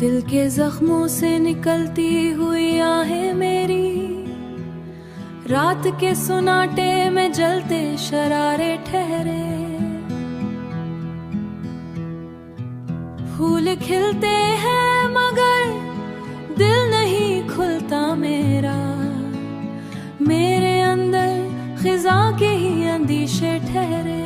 दिल के जख्मों से निकलती हुई आहें मेरी, रात के सुनाटे में जलते शरारे ठहरे। फूल खिलते हैं मगर दिल नहीं खुलता मेरा, मेरे अंदर खिजा के ही अंदीशे ठहरे।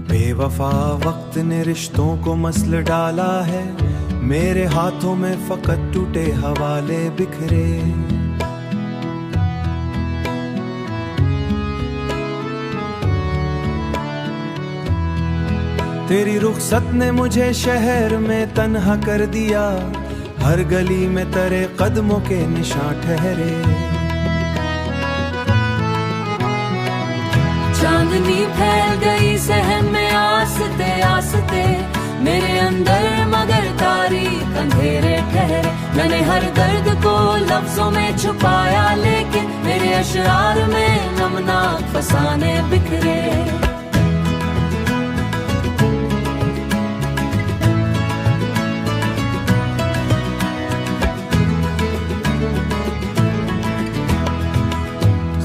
बेवफा वक्त ने रिश्तों को मसल डाला है, मेरे हाथों में फकत टूटे हवाले बिखरे। तेरी रुखसत ने मुझे शहर में तन्हा कर दिया, हर गली में तेरे कदमों के निशान ठहरे। चांदनी फैल गई सहम में आस्ते आस्ते, मेरे अंदर मगर तारीक अंधेरे ठहरे। मैंने हर दर्द को लफ्जों में छुपाया, लेकिन मेरे अशरार में नमनाक फसाने बिखरे।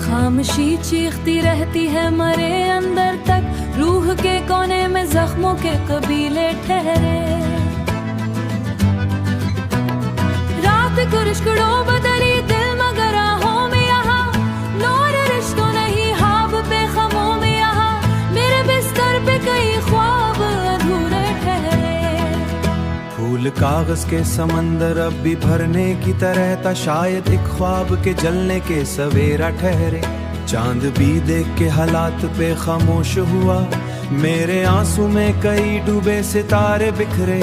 खामोशी चीखती रहती है मरे अंदर तक, रूह के कोने में जख्मों के कबीले ठहरे। रात गुरशगुड़ो बदली दिल मगर आहों में यहाँ, नूर रिश्तों नहीं हाब पे खमों में यहाँ, मेरे बिस्तर पे कई ख्वाब अधूरे ठहरे। फूल कागज के समंदर अब भी भरने की तरह था, शायद एक ख्वाब के जलने के सवेरा ठहरे। चांद भी देख के हालात पे खामोश हुआ, मेरे आंसू में कई डूबे सितारे बिखरे।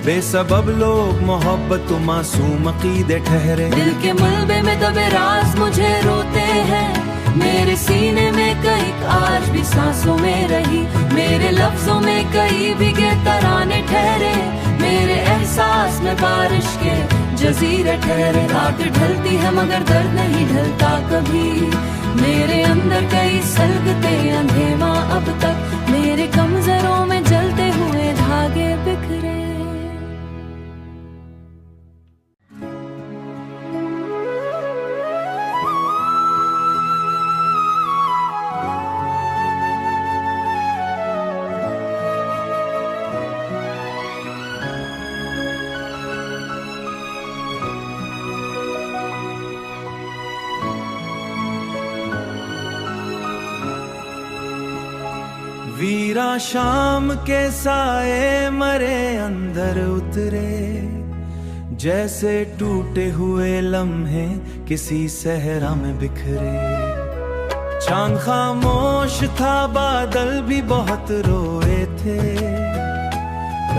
बेसबब लोग मोहब्बत मासूम अकीदे ठहरे। दिल के मलबे में दबे राज मुझे रोते हैं, मेरे सीने में कई आज भी सांसों में रही, मेरे लफ्जों में कई भीगे तराने ठहरे। मेरे एहसास में बारिश के जजीरे ठहरे। रात ढलती है मगर दर्द नहीं ढलता कभी, मेरे अंदर कई सलगते अंधेरा अब तक, मेरे कमजरों में जलते हुए धागे बिखरे। वीरा शाम के साए मरे अंदर उतरे, जैसे टूटे हुए लम्हे किसी सहरा में बिखरे। चांद खामोश था, बादल भी बहुत रोए थे,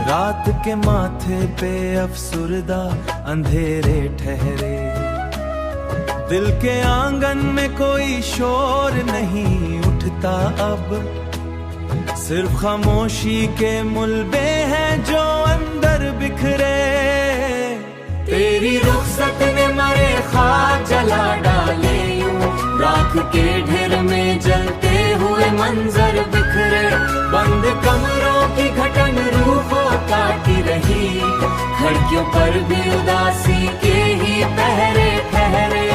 रात के माथे पे अफसुरदा अंधेरे ठहरे। दिल के आंगन में कोई शोर नहीं उठता अब, सिर्फ खामोशी के मुलबे हैं जो अंदर बिखरे। तेरी रुखसत ने मरे ख्वाब जला डाले यूं, राख के ढेर में जलते हुए मंजर बिखरे। बंद कमरों की घटन रूह को काटी रही, खिड़कियों पर भी उदासी के ही पहरे ठहरे।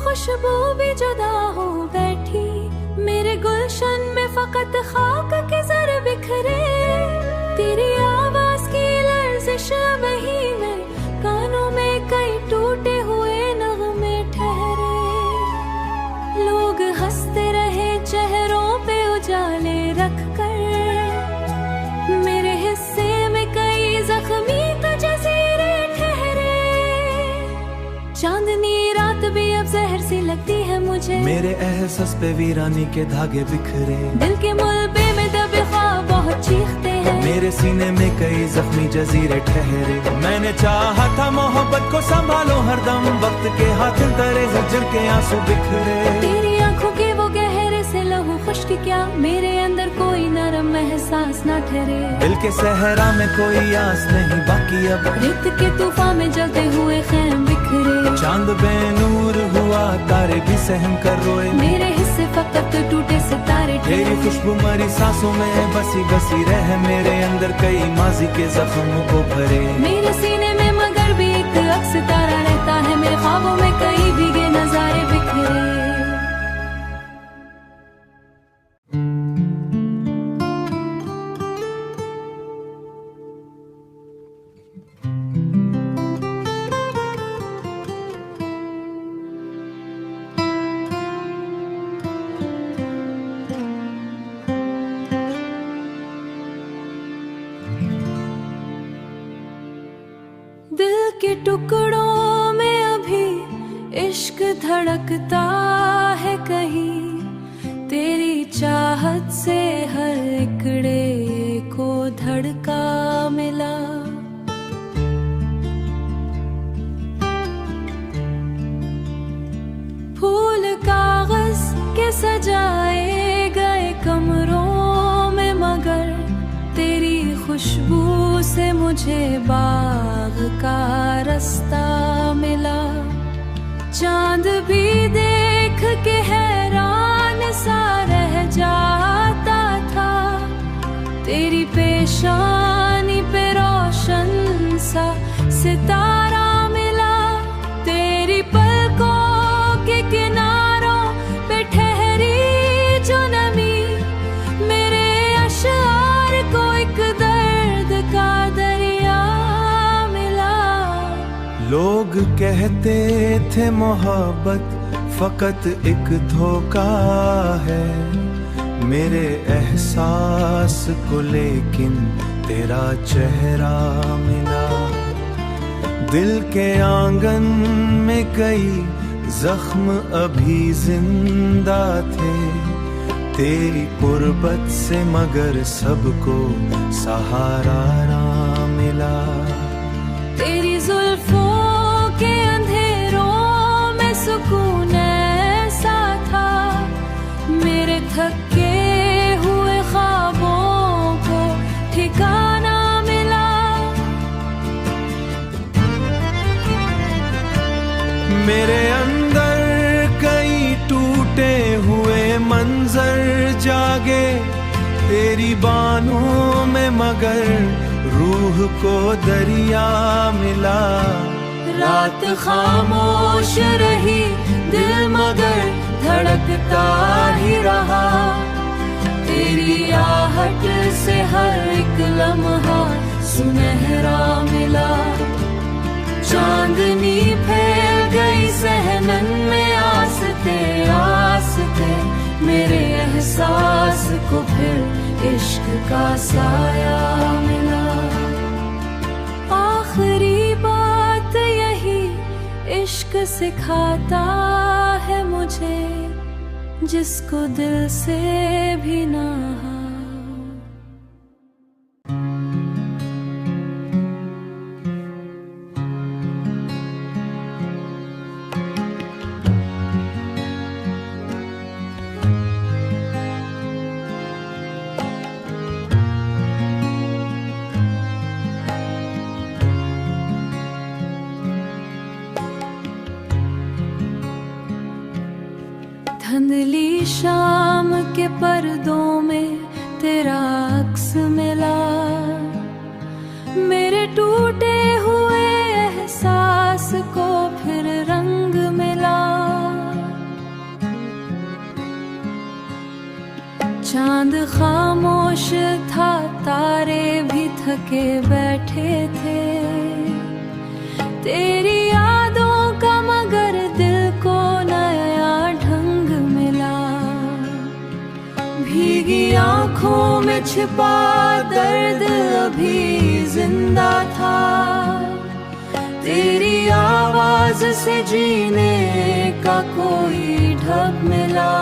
खुशबू भी जुदा हो बैठी, मेरे गुलशन में फकत खाक के जर बिखरे। तेरी आवाज की लर्जिश वही में, कानों में कई टूटे हुए नगमे ठहरे। लोग हंसते रहे चेहरों पे उजाले रख कर, मेरे हिस्से में कई जख्मी का जजीरे ठहरे। चांदनी रात भी अब जहर सी लगती है मुझे, मेरे एहसास पे वीरानी के धागे बिखरे। दिल के मुलबे में दबे ख्वाब बहुत चीखते हैं, मेरे सीने में कई जख्मी जजीरे ठहरे। मैंने चाहा था मोहब्बत को संभालो हरदम, वक्त के हाथ तरे जंजीर के आंसू बिखरे। तेरी आंखों के वो गहरे से लहू खुश इश्क क्या मेरे अंदर कोई नरम एहसास ना ठहरे। दिल के सहरा में कोई आस नहीं बाकी अब, रेत के तूफान में जलते हुए खैम बिखरे। चांद बेनूर हुआ तारे भी सहम कर रोए। मेरे हिस्से फकत टूटे सितारे तेरी ठहरे। खुशबू मरी सांसों में बसी बसी रह, मेरे अंदर कई माजी के जख्मों को भरे। मेरे सीने में मगर भी एक अक्स तारा रहता है, मेरे ख्वाबों में कई भीगे नजारे बिखरे। दिल के टुकड़ों में अभी इश्क धड़कता है कहीं, तेरी चाहत से हर इकड़े को धड़का मिला। फूल कागज के सजाए गए कमरों में मगर तेरी खुशबू से मुझे बाग का रास्ता मिला। चांद भी देख के हैरान सा रह जाता था, तेरी पेशानी पे रोशन सा सितारा मिला। तेरी पलकों के किनारों पे ठहरी जो नमी, मेरे अशआर को एक दर्द का दरिया मिला। लोग कहते थे मोहब्बत फकत एक धोखा है, मेरे एहसास को लेकिन तेरा चेहरा मिला। दिल के आंगन में कई जख्म अभी जिंदा थे, तेरी कुर्बत से मगर सबको सहारा ना मिला। तेरी जुल्फों के अंधेरों में सुकून ऐसा था, मेरे थके हुए ख्वाबों को ठिकाना मिला। मेरे अंदर कई टूटे हुए मंजर जागे, तेरी बाहों में मगर रूह को दरिया मिला। रात खामोश रही दिल मगर धड़कता ही रहा, तेरी आहट से हर एक लम्हा सुनहरा मिला। चांदनी फैल गई सहनन में आस्ते आस्ते, मेरे एहसास को फिर इश्क का साया मिला। आखिरी बात यही इश्क सिखाता है मुझे, जिसको दिल से भी ना हा। धुंधली शाम के पर्दों में तेरा अक्स मिला, मेरे टूटे हुए एहसास को फिर रंग मिला। चांद खामोश था, तारे भी थके बैठे थे, तेरी यादों का मगर दिल को नया ढंग मिला। भीगी आंखों में छिपा दर्द अभी जिंदा था, तेरी आवाज से जीने का कोई ढब मिला।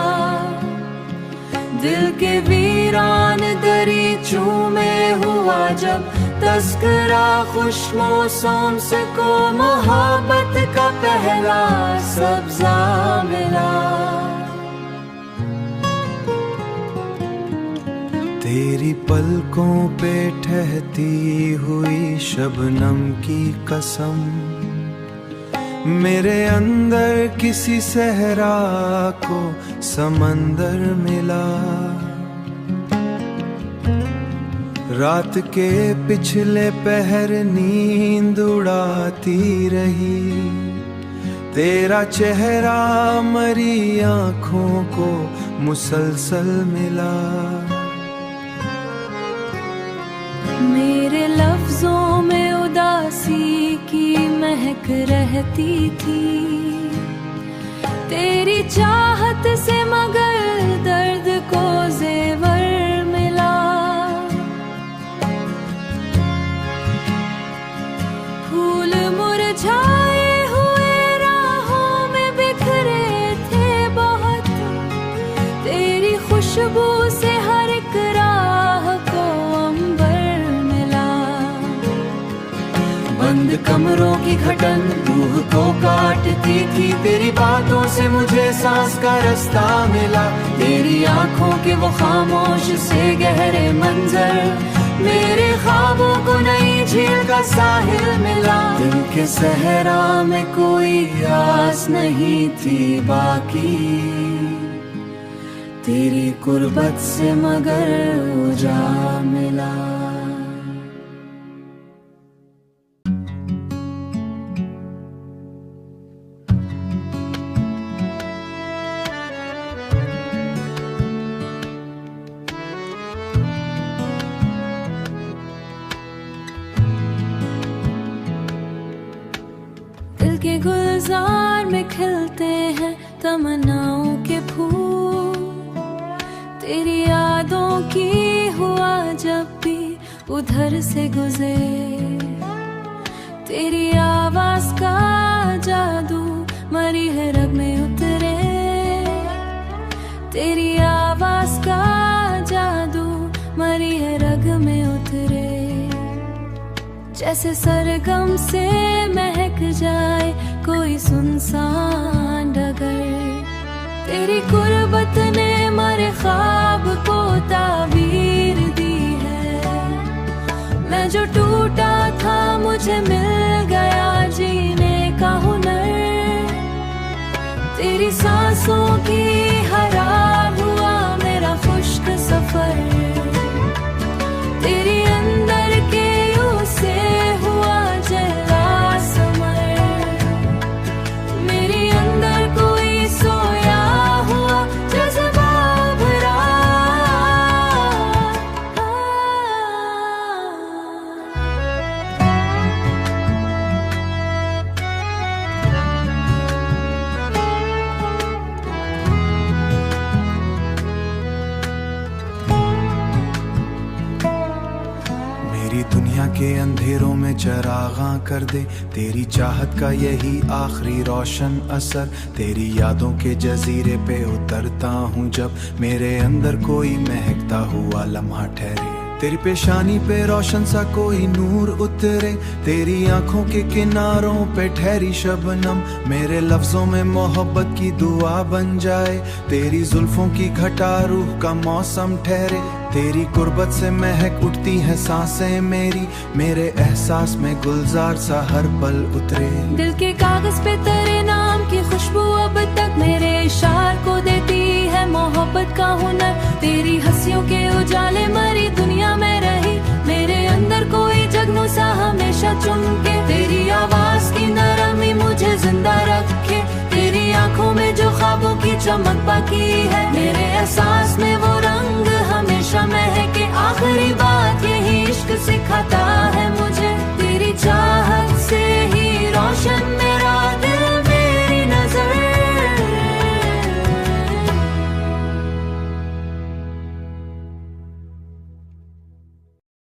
दिल के वीरान दरीचों में हुआ जब तस्करा खुश मौसम से को मोहब्बत का पहला सब्जा मिला। पलकों पे ठहती हुई शबनम की कसम, मेरे अंदर किसी सहरा को समंदर मिला। रात के पिछले पहर नींद उड़ाती रही, तेरा चेहरा मरी आँखों को मुसलसल मिला। मेरे लफ्जों में उदासी की महक रहती थी, तेरी चाहत से मगर दर्द को जेवर मिला। फूल मुरझाए हुए राहों में बिखरे थे बहुत, तेरी खुशबू से हर एक राह को अंबर मिला। बंद कमरों की घटन रूह को काटती थी, तेरी बातों से मुझे सांस का रास्ता मिला। तेरी आंखों के वो खामोश से गहरे मंजर, मेरे ख्वाबों को नई झील का साहिल मिला। दिल के सहरा में कोई आस नहीं थी बाकी, तेरी कुर्बत से मगर उजाला मिला। दिल के गुलजार में खिलते हैं तमन्नाओं के फूल, तेरी यादों की हुआ जब भी उधर से गुजरे। तेरी आवाज का जादू मरी है रग में उतरे, तेरी आवाज का जादू मरी है रग में उतरे। जैसे सरगम से महक जाए कोई सुनसान डगर, तेरी कुर्बत ने मरे ख्वाब को ताबीर दी है। मैं जो टूटा था मुझे मिल गया जीने का हुनर, तेरी सांसों की हराब हुआ मेरा खुश्क सफर। तेरी अंदर के से हुआ जला समर, मेरे अंदर कोई सोया हुआ जज्बा भरा। दुनिया के अंधेरों में चरागां कर दे, तेरी चाहत का यही आखिरी रोशन असर। तेरी यादों के जजीरे पे उतरता हूँ जब मेरे अंदर कोई महकता हुआ लम्हा ठहरे। तेरी पेशानी पे रोशन सा कोई नूर उतरे, तेरी आंखों के किनारों पे ठहरी शबनम मेरे लफ्जों में मोहब्बत की दुआ बन जाए। तेरी जुल्फों की घटा रूह का मौसम ठहरे, तेरी कुर्बत से महक उठती है सांसें मेरी, मेरे एहसास में गुलजार सा हर पल उतरे। दिल के कागज पे तेरे नाम की खुशबू अब तक मेरे इशार को देती है मोहब्बत का हुनर। तेरी हंसियों के उजाले मरी दुनिया में रही, मेरे अंदर कोई जगनू सा हमेशा चुमके। तेरी आवाज की नरमी मुझे जिंदा रखे, तेरी आंखों में जो ख्वाबों की चमक बाकी है, मेरे एहसास में वो रंग हमेशा महके। आखिरी बात यही इश्क सिखाता है।